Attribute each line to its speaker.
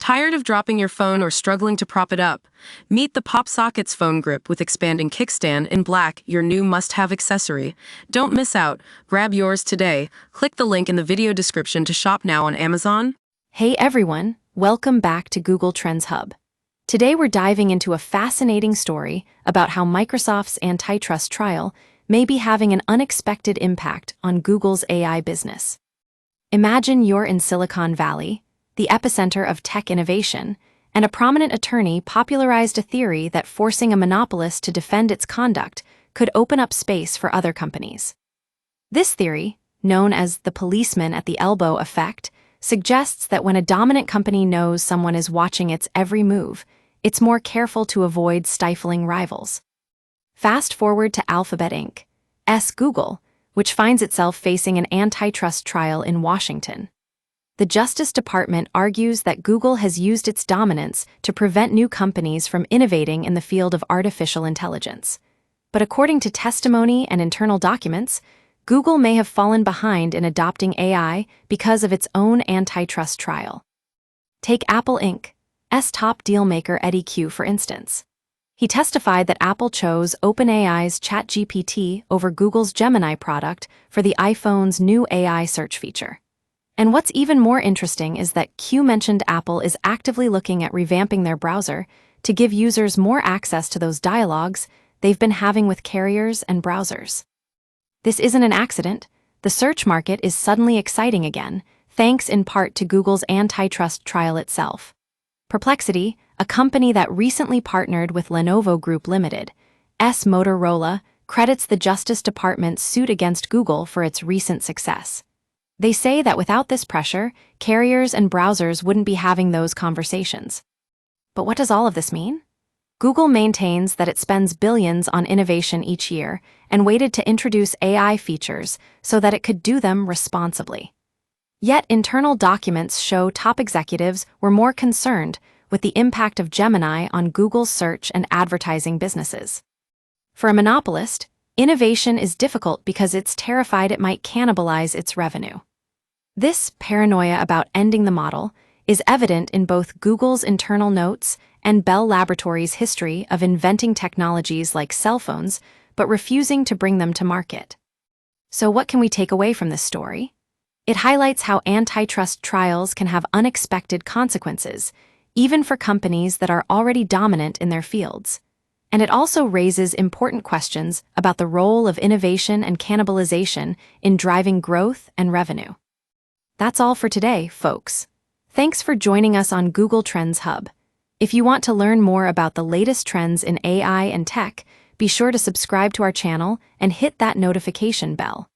Speaker 1: Tired of dropping your phone or struggling to prop it up? Meet the PopSockets phone grip with expanding kickstand in black, your new must-have accessory. Don't miss out. Grab yours today. Click the link in the video description to shop now on Amazon.
Speaker 2: Hey everyone, welcome back to Google Trends Hub. Today we're diving into a fascinating story about how Microsoft's antitrust trial may be having an unexpected impact on Google's AI business. Imagine you're in Silicon Valley, the epicenter of tech innovation, and a prominent attorney popularized a theory that forcing a monopolist to defend its conduct could open up space for other companies. This theory, known as the policeman at the elbow effect, suggests that when a dominant company knows someone is watching its every move, it's more careful to avoid stifling rivals. Fast forward to Alphabet Inc.'s Google, which finds itself facing an antitrust trial in Washington. The Justice Department argues that Google has used its dominance to prevent new companies from innovating in the field of artificial intelligence. But according to testimony and internal documents, Google may have fallen behind in adopting AI because of its own antitrust trial. Take Apple Inc.'s top dealmaker Eddie Q, for instance. He testified that Apple chose OpenAI's ChatGPT over Google's Gemini product for the iPhone's new AI search feature. And what's even more interesting is that Q mentioned Apple is actively looking at revamping their browser to give users more access to those dialogues they've been having with carriers and browsers. This isn't an accident. The search market is suddenly exciting again, thanks in part to Google's antitrust trial itself. Perplexity, a company that recently partnered with Lenovo Group Limited, Motorola, credits the Justice Department's suit against Google for its recent success. They say that without this pressure, carriers and browsers wouldn't be having those conversations. But what does all of this mean? Google maintains that it spends billions on innovation each year and waited to introduce AI features so that it could do them responsibly. Yet internal documents show top executives were more concerned with the impact of Gemini on Google's search and advertising businesses. For a monopolist, innovation is difficult because it's terrified it might cannibalize its revenue. This paranoia about ending the model is evident in both Google's internal notes and Bell Laboratories' history of inventing technologies like cell phones but refusing to bring them to market. So what can we take away from this story? It highlights how antitrust trials can have unexpected consequences, even for companies that are already dominant in their fields. And it also raises important questions about the role of innovation and cannibalization in driving growth and revenue. That's all for today, folks. Thanks for joining us on Google Trends Hub. If you want to learn more about the latest trends in AI and tech, be sure to subscribe to our channel and hit that notification bell.